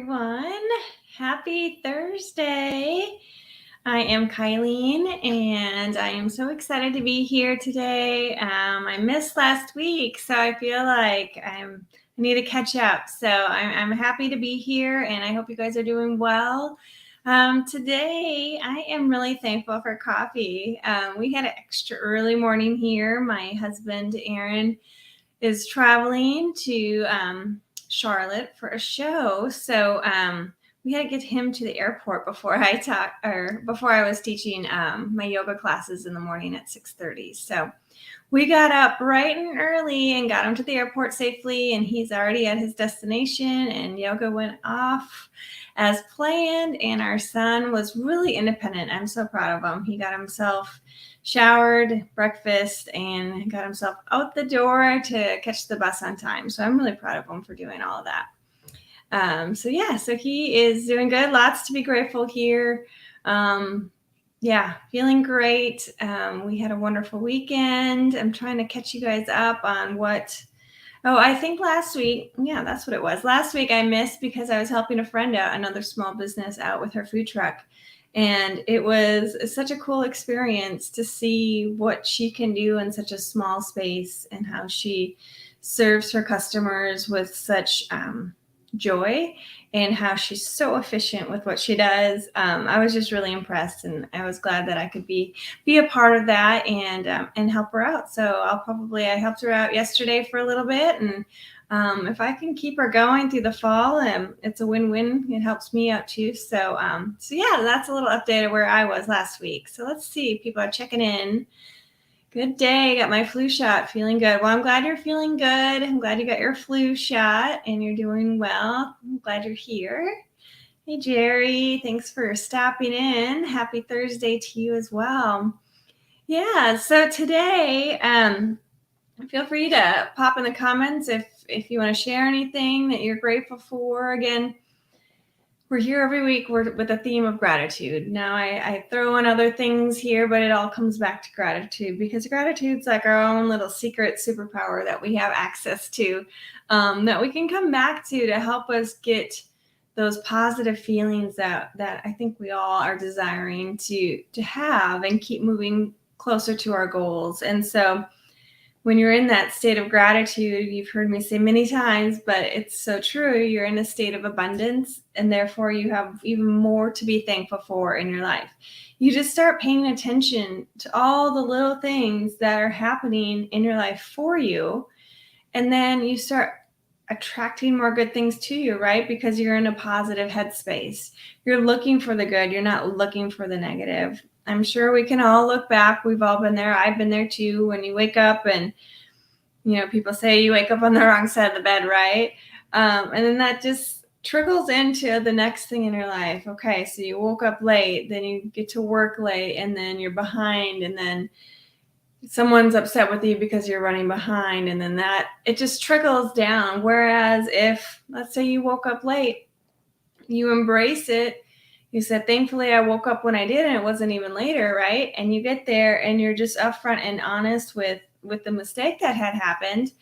everyone. Happy Thursday. I am Kylene, and I am so excited to be here today. I missed last week, so I feel like I need to catch up. So I'm happy to be here, and I hope you guys are doing well. Today, I am really thankful for coffee. We had an extra early morning here. My husband, Aaron, is traveling to Charlotte for a show. So we had to get him to the airport before I was teaching my yoga classes in the morning at 6:30. So we got up bright and early and got him to the airport safely, and he's already at his destination, and yoga went off as planned, and our son was really independent. I'm so proud of him. He got himself showered, breakfast, and got himself out the door to catch the bus on time. So I'm really proud of him for doing all of that. So he is doing good. Lots to be grateful here. Feeling great. We had a wonderful weekend. I'm trying to catch you guys up on I think last week, that's what it was. Last week I missed because I was helping a friend out, another small business out with her food truck. And it was such a cool experience to see what she can do in such a small space and how she serves her customers with such joy and how she's so efficient with what she does. I was just really impressed, and I was glad that I could be a part of that and help her out. So I helped her out yesterday for a little bit, and if I can keep her going through the fall, it's a win-win. It helps me out too. So that's a little update of where I was last week. So let's see, people are checking in. Good day. Got my flu shot. Feeling good. Well, I'm glad you're feeling good. I'm glad you got your flu shot and you're doing well. I'm glad you're here. Hey, Jerry. Thanks for stopping in. Happy Thursday to you as well. Yeah. So today, feel free to pop in the comments if you want to share anything that you're grateful for. Again, we're here every week with a theme of gratitude. Now, I throw in other things here, but it all comes back to gratitude, because gratitude's like our own little secret superpower that we have access to, that we can come back to help us get those positive feelings that I think we all are desiring to have and keep moving closer to our goals. And so when you're in that state of gratitude, you've heard me say many times, but it's so true, you're in a state of abundance, and therefore you have even more to be thankful for in your life. You just start paying attention to all the little things that are happening in your life for you, and then you start attracting more good things to you, right? Because you're in a positive headspace. You're looking for the good. You're not looking for the negative. I'm sure we can all look back. We've all been there. I've been there too. When you wake up and, people say you wake up on the wrong side of the bed, right? And then that just trickles into the next thing in your life. Okay, so you woke up late, then you get to work late, and then you're behind, and then someone's upset with you because you're running behind, and then it just trickles down. Whereas if, let's say you woke up late, you embrace it. You said, thankfully, I woke up when I did, and it wasn't even later, right? And you get there, and you're just upfront and honest with the mistake that had happened,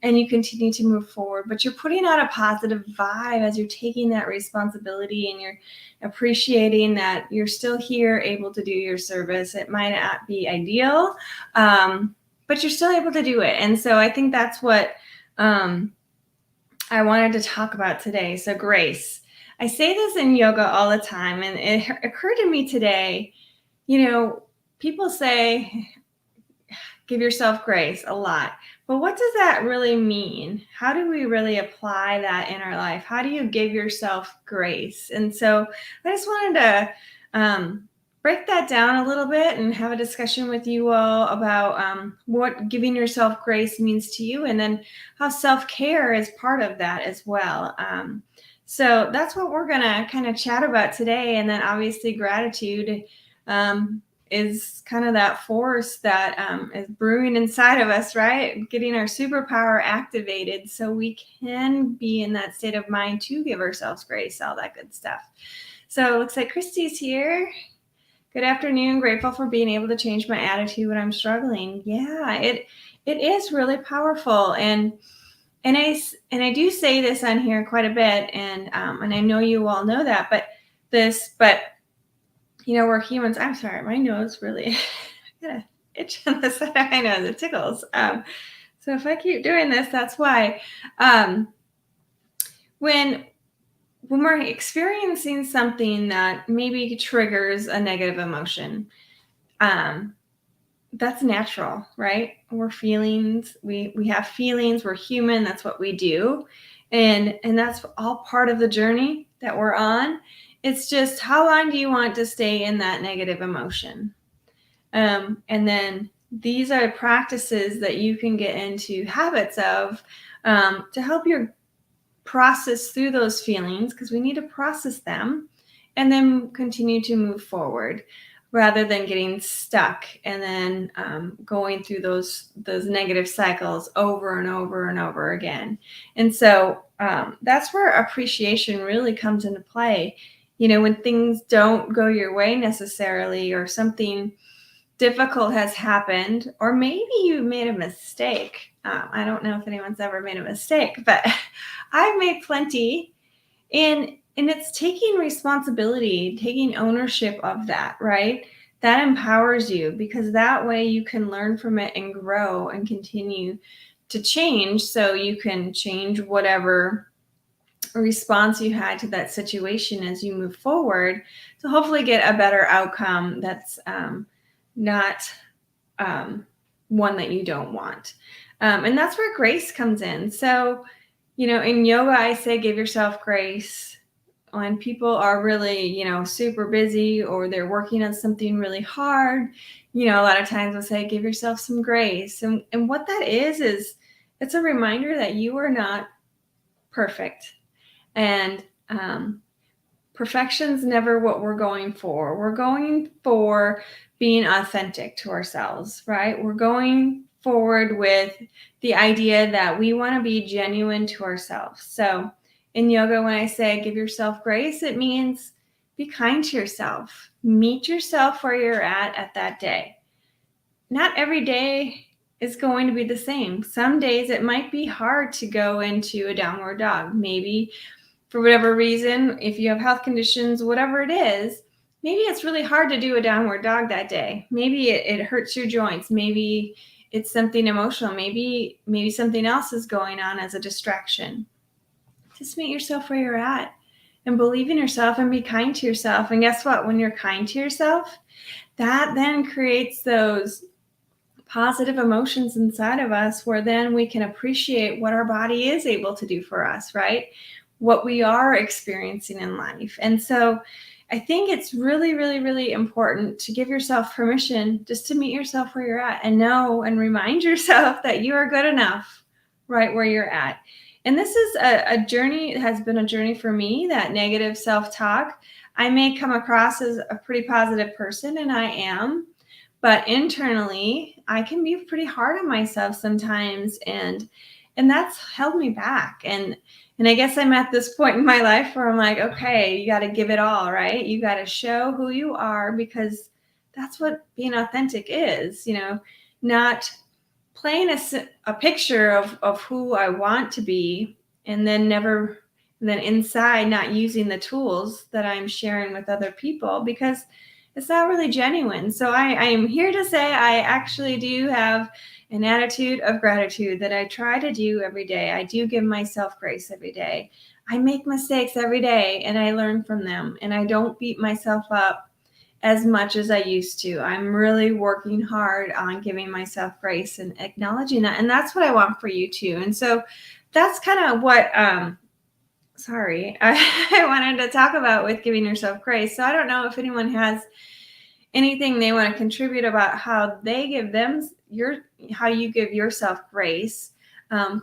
and you continue to move forward. But you're putting out a positive vibe as you're taking that responsibility, and you're appreciating that you're still here, able to do your service. It might not be ideal, but you're still able to do it. And so I think that's what I wanted to talk about today. So grace. I say this in yoga all the time, and it occurred to me today, people say, give yourself grace a lot. But what does that really mean? How do we really apply that in our life? How do you give yourself grace? And so I just wanted to break that down a little bit and have a discussion with you all about what giving yourself grace means to you, and then how self-care is part of that as well. So that's what we're going to kind of chat about today. And then obviously gratitude is kind of that force that is brewing inside of us, right? Getting our superpower activated so we can be in that state of mind to give ourselves grace, all that good stuff. So it looks like Christy's here. Good afternoon. Grateful for being able to change my attitude when I'm struggling. Yeah, it is really powerful. And and I do say this on here quite a bit, and I know you all know that, but we're humans. I'm sorry, my nose really got an itch on the side of my nose. It tickles. So if I keep doing this, that's why. Um, when we're experiencing something that maybe triggers a negative emotion, um, that's natural, right? We're feelings. We have feelings. We're human. That's what we do, and that's all part of the journey that we're on. It's just how long do you want to stay in that negative emotion? And then these are practices that you can get into habits of to help you process through those feelings, because we need to process them and then continue to move forward rather than getting stuck and then going through those negative cycles over and over and over again. And so that's where appreciation really comes into play. When things don't go your way necessarily, or something difficult has happened, or maybe you made a mistake. I don't know if anyone's ever made a mistake, but I've made plenty. And it's taking responsibility, taking ownership of that, right? That empowers you, because that way you can learn from it and grow and continue to change, so you can change whatever response you had to that situation as you move forward, to hopefully get a better outcome that's not one that you don't want. And that's where grace comes in. So, in yoga, I say give yourself grace. When people are really, super busy, or they're working on something really hard, a lot of times I'll say give yourself some grace. And what that is it's a reminder that you are not perfect. And perfection's never what we're going for. We're going for being authentic to ourselves, right? We're going forward with the idea that we want to be genuine to ourselves. So in yoga, when I say give yourself grace, it means be kind to yourself. Meet yourself where you're at that day. Not every day is going to be the same. Some days it might be hard to go into a downward dog. Maybe for whatever reason, if you have health conditions, whatever it is, maybe it's really hard to do a downward dog that day. Maybe it hurts your joints. Maybe it's something emotional. Maybe something else is going on as a distraction. Just meet yourself where you're at and believe in yourself and be kind to yourself. And guess what? When you're kind to yourself, that then creates those positive emotions inside of us, where then we can appreciate what our body is able to do for us, right? What we are experiencing in life. And so I think it's really, really, really important to give yourself permission just to meet yourself where you're at, and know and remind yourself that you are good enough right where you're at. And this is a journey. It has been a journey for me, that negative self-talk. I may come across as a pretty positive person, and I am, but internally I can be pretty hard on myself sometimes, and that's held me back. And I guess I'm at this point in my life where I'm like, okay, you got to give it all, right? You got to show who you are, because that's what being authentic is, not playing a picture of who I want to be, and then inside not using the tools that I'm sharing with other people, because it's not really genuine. So I am here to say I actually do have an attitude of gratitude that I try to do every day. I do give myself grace every day. I make mistakes every day, and I learn from them, and I don't beat myself up as much as I used to. I'm really working hard on giving myself grace and acknowledging that. And that's what I want for you too. And so that's kind of what, I wanted to talk about with giving yourself grace. So I don't know if anyone has anything they want to contribute about how they give how you give yourself grace.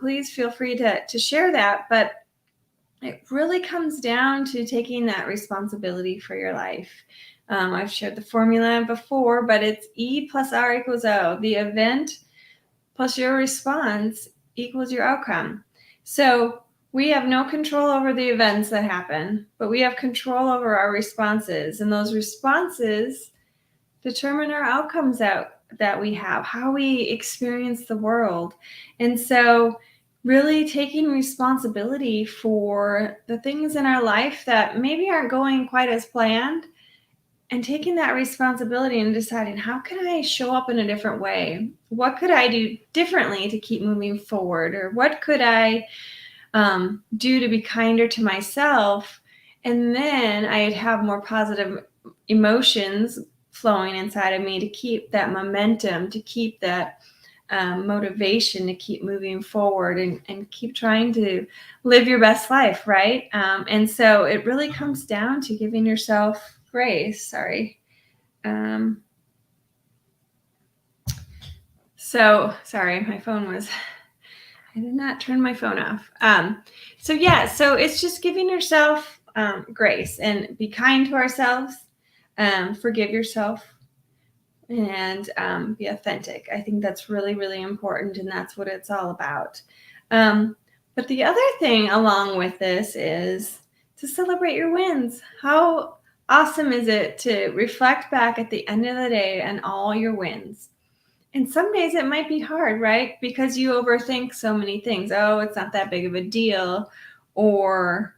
Please feel free to share that. But it really comes down to taking that responsibility for your life. I've shared the formula before, but it's E plus R equals O. The event plus your response equals your outcome. So we have no control over the events that happen, but we have control over our responses. And those responses determine our outcomes that we have, how we experience the world. And so really taking responsibility for the things in our life that maybe aren't going quite as planned, and taking that responsibility and deciding, how can I show up in a different way? What could I do differently to keep moving forward? Or what could I do to be kinder to myself? And then I'd have more positive emotions flowing inside of me to keep that momentum, to keep that motivation to keep moving forward and keep trying to live your best life, right? And so it really comes down to giving yourself grace. Sorry. So sorry, my phone was, I did not turn my phone off. So it's just giving yourself grace and be kind to ourselves, forgive yourself, and be authentic. I think that's really, really important, and that's what it's all about. But the other thing along with this is to celebrate your wins. How awesome is it to reflect back at the end of the day on all your wins? And some days it might be hard, right? Because you overthink so many things. Oh, it's not that big of a deal. Or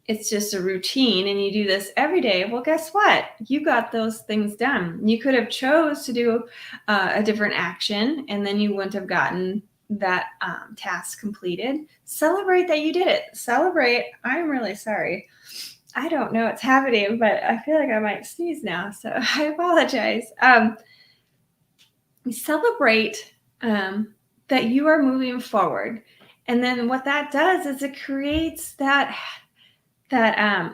it's just a routine and you do this every day. Well, guess what? You got those things done. You could have chose to do a different action and then you wouldn't have gotten that task completed. Celebrate that you did it. Celebrate. I'm really sorry. I don't know what's happening, but I feel like I might sneeze now. So I apologize. We celebrate that you are moving forward. And then what that does is it creates that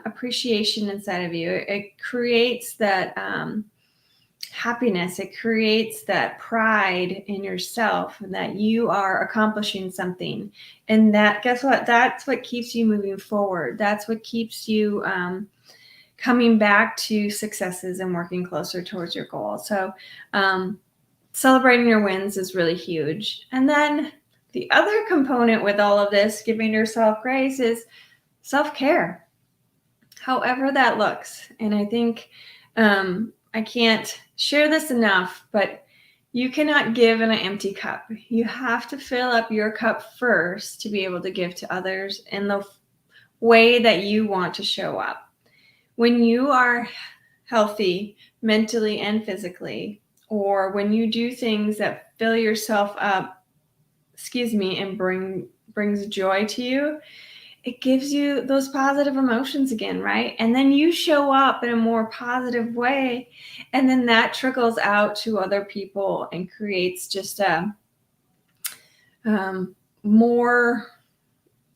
appreciation inside of you. It creates that happiness. It creates that pride in yourself and that you are accomplishing something. And that, guess what? That's what keeps you moving forward. That's what keeps you coming back to successes and working closer towards your goal. So celebrating your wins is really huge. And then the other component with all of this, giving yourself grace, is self-care. However that looks. And I think I can't share this enough, but you cannot give in an empty cup. You have to fill up your cup first to be able to give to others in the way that you want to show up. When you are healthy mentally and physically, or when you do things that fill yourself up, and brings joy to you, it gives you those positive emotions again, right? And then you show up in a more positive way, and then that trickles out to other people and creates just a more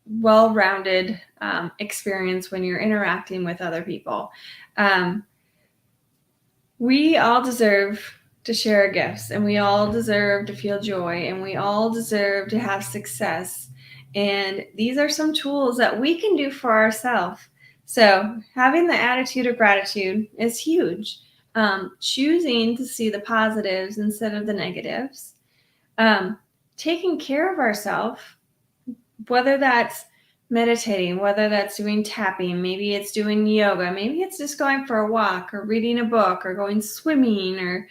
well-rounded experience when you're interacting with other people. We all deserve to share our gifts, and we all deserve to feel joy, and we all deserve to have success. And these are some tools that we can do for ourselves. So having the attitude of gratitude is huge. Choosing to see the positives instead of the negatives. Taking care of ourselves, whether that's meditating, whether that's doing tapping, maybe it's doing yoga, maybe it's just going for a walk or reading a book or going swimming or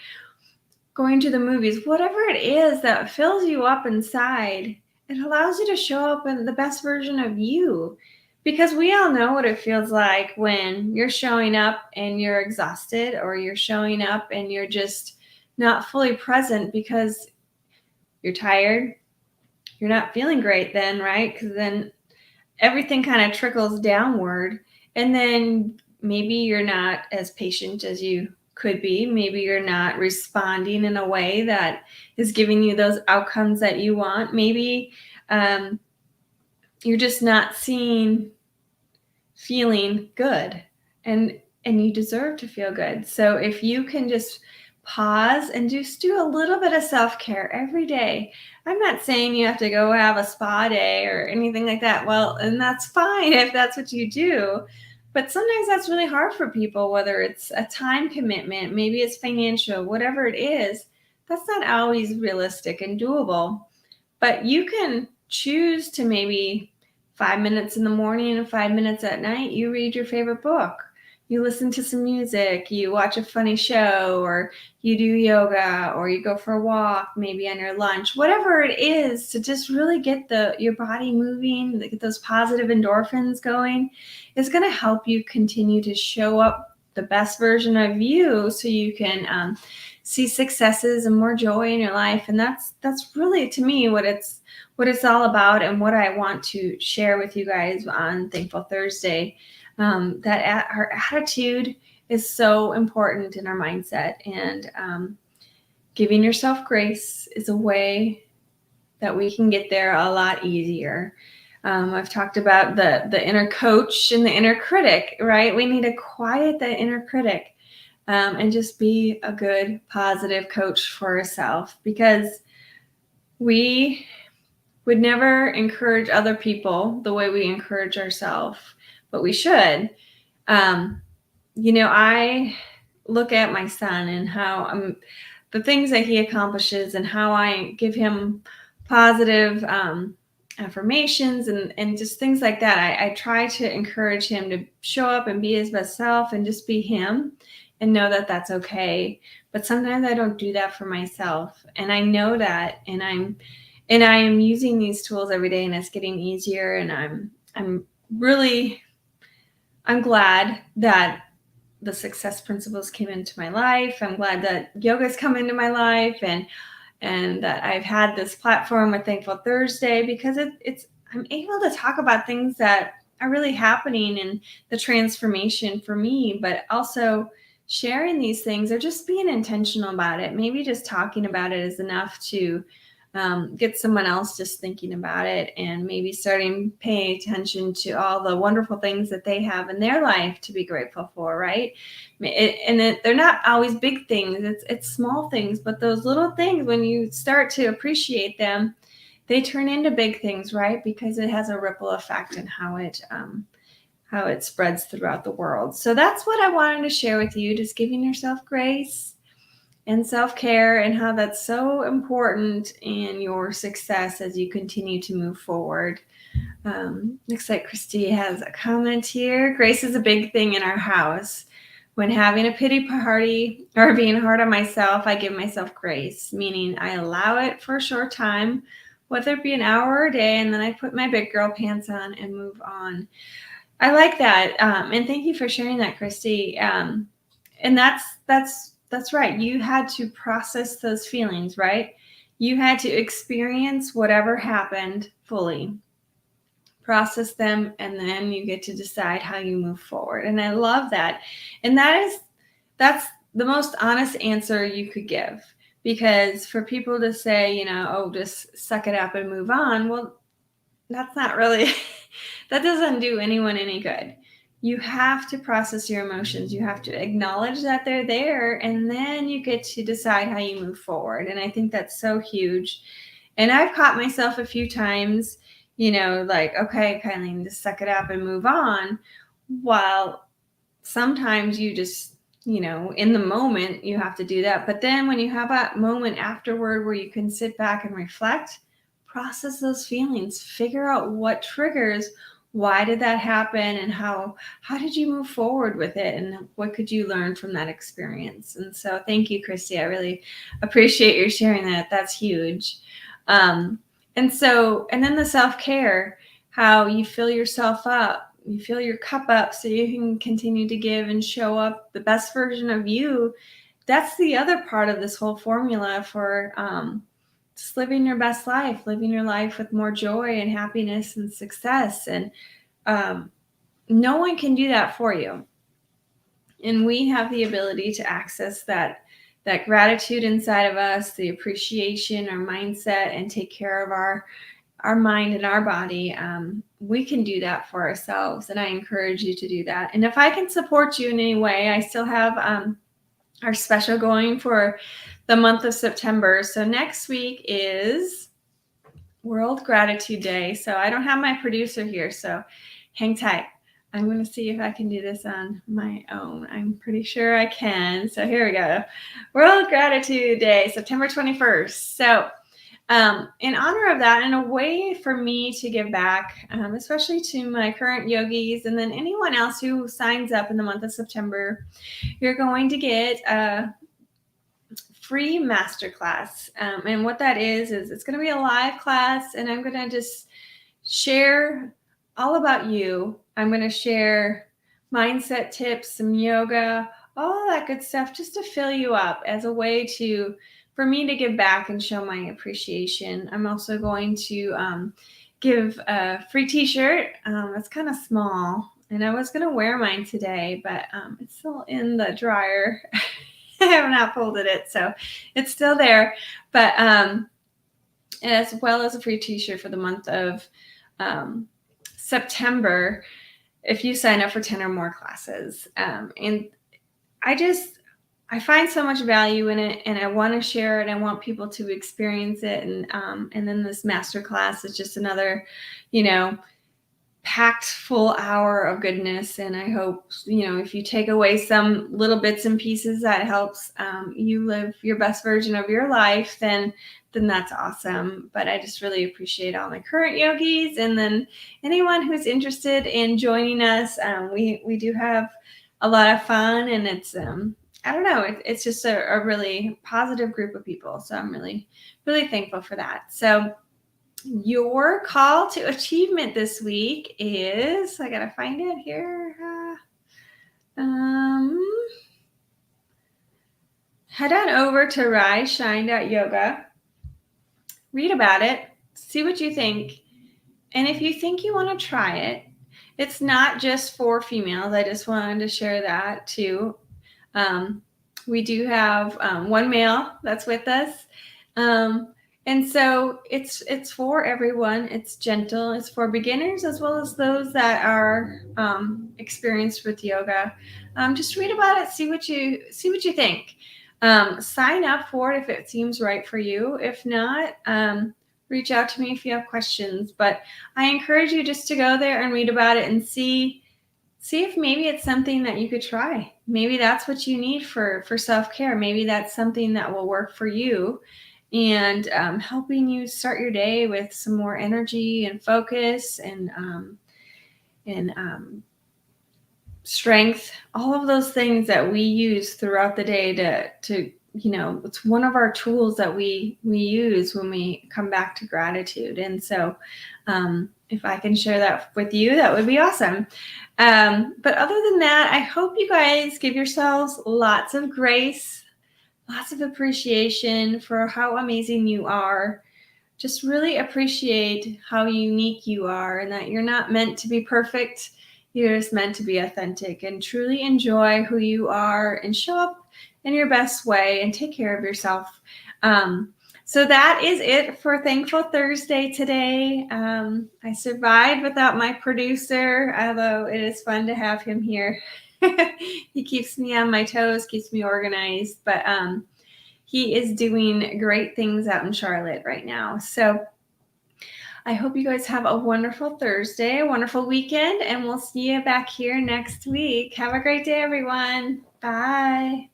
going to the movies, whatever it is that fills you up inside, it allows you to show up in the best version of you. Because we all know what it feels like when you're showing up and you're exhausted, or you're showing up and you're just not fully present because you're tired. You're not feeling great then, right? Because then everything kind of trickles downward. And then maybe you're not as patient as you could be. Maybe you're not responding in a way that is giving you those outcomes that you want. Maybe you're just not feeling good, and you deserve to feel good. So if you can just pause and just do a little bit of self-care every day. I'm not saying you have to go have a spa day or anything like that. Well, and that's fine if that's what you do. But sometimes that's really hard for people, whether it's a time commitment, maybe it's financial, whatever it is, that's not always realistic and doable. But you can choose to maybe 5 minutes in the morning and 5 minutes at night, you read your favorite book. you listen to some music, you watch a funny show, or you do yoga, or you go for a walk, maybe on your lunch, whatever it is, to just really get your body moving, get those positive endorphins going, is going to help you continue to show up the best version of you, so you can see successes and more joy in your life. And that's really, to me, what it's all about, and what I want to share with you guys on Thankful Thursday. That our attitude is so important in our mindset, and giving yourself grace is a way that we can get there a lot easier. I've talked about the inner coach and the inner critic, right? We need to quiet that inner critic, and just be a good, positive coach for ourselves, because we would never encourage other people the way we encourage ourselves, but we should. I look at my son and how the things that he accomplishes, and how I give him positive affirmations and just things like that. I try to encourage him to show up and be his best self and just be him, and know that that's okay. But sometimes I don't do that for myself, and I know that, and I am using these tools every day, and it's getting easier. And I'm glad that the success principles came into my life. I'm glad that yoga's come into my life, and that I've had this platform with Thankful Thursday, because I'm able to talk about things that are really happening in the transformation for me, but also sharing these things, or just being intentional about it. Maybe just talking about it is enough to get someone else just thinking about it, and maybe starting paying attention to all the wonderful things that they have in their life to be grateful for, right? They're not always big things. It's small things, but those little things, when you start to appreciate them, they turn into big things, right? Because it has a ripple effect in how it spreads throughout the world. So that's what I wanted to share with you, just giving yourself grace and self-care, and how that's so important in your success as you continue to move forward. Looks like Christy has a comment here. Grace is a big thing in our house. When having a pity party or being hard on myself, I give myself grace, meaning I allow it for a short time, whether it be an hour or a day, and then I put my big girl pants on and move on. I like that. And thank you for sharing that, Christy. And that's right. You had to process those feelings, right? You had to experience whatever happened fully, process them, and then you get to decide how you move forward. And I love that. And that's the most honest answer you could give, because for people to say, oh, just suck it up and move on. Well, that's not really, that doesn't do anyone any good. You have to process your emotions. You have to acknowledge that they're there, and then you get to decide how you move forward. And I think that's so huge. And I've caught myself a few times, like, okay, Kylene, just suck it up and move on. While sometimes you just, in the moment you have to do that. But then when you have that moment afterward where you can sit back and reflect, process those feelings, figure out what triggers, why did that happen, and how did you move forward with it, and what could you learn from that experience. And so thank you, Christy. I really appreciate you sharing that. That's huge. And then the self-care, how you fill yourself up, you fill your cup up so you can continue to give and show up the best version of you. That's the other part of this whole formula for just living your best life, living your life with more joy and happiness and success. And no one can do that for you. And we have the ability to access that gratitude inside of us, the appreciation, our mindset, and take care of our mind and our body. We can do that for ourselves. And I encourage you to do that. And if I can support you in any way, I still have our special going for the month of September. So next week is World Gratitude Day. So I don't have my producer here, so hang tight. I'm going to see if I can do this on my own. I'm pretty sure I can. So here we go. World Gratitude Day, September 21st. So in honor of that, and a way for me to give back, especially to my current yogis and then anyone else who signs up in the month of September, you're going to get a free masterclass. And what that is it's going to be a live class, and I'm going to just share all about you. I'm going to share mindset tips, some yoga, all that good stuff, just to fill you up as a way for me to give back and show my appreciation. I'm also going to give a free t-shirt. It's kind of small, and I was going to wear mine today, but it's still in the dryer. I have not folded it, so it's still there. But as well as a free t-shirt for the month of September if you sign up for 10 or more classes. And I find so much value in it, and I want to share it. I want people to experience it. And then this masterclass is just another, packed full hour of goodness. And I hope, if you take away some little bits and pieces that helps you live your best version of your life, then that's awesome. But I just really appreciate all my current yogis, and then anyone who's interested in joining us. We do have a lot of fun, and it's I don't know, it's just a really positive group of people. So I'm really, really thankful for that. So your call to achievement this week is, I gotta find it here. Head on over to riseshine.yoga, read about it, see what you think. And if you think you want to try it, it's not just for females. I just wanted to share that too. We do have one male that's with us. And so it's for everyone. It's gentle. It's for beginners as well as those that are experienced with yoga. Just read about it. See what you think. Sign up for it if it seems right for you. If not, reach out to me if you have questions. But I encourage you just to go there and read about it and see if maybe it's something that you could try. Maybe that's what you need for self-care. Maybe that's something that will work for you, and helping you start your day with some more energy and focus and strength. All of those things that we use throughout the day to it's one of our tools that we use when we come back to gratitude. And so if I can share that with you, that would be awesome. But other than that, I hope you guys give yourselves lots of grace, lots of appreciation for how amazing you are. Just really appreciate how unique you are, and that you're not meant to be perfect. You're just meant to be authentic, and truly enjoy who you are and show up in your best way and take care of yourself. So that is it for Thankful Thursday today. I survived without my producer, although it is fun to have him here. He keeps me on my toes, keeps me organized, but he is doing great things out in Charlotte right now. So I hope you guys have a wonderful Thursday, a wonderful weekend, and we'll see you back here next week. Have a great day, everyone. Bye.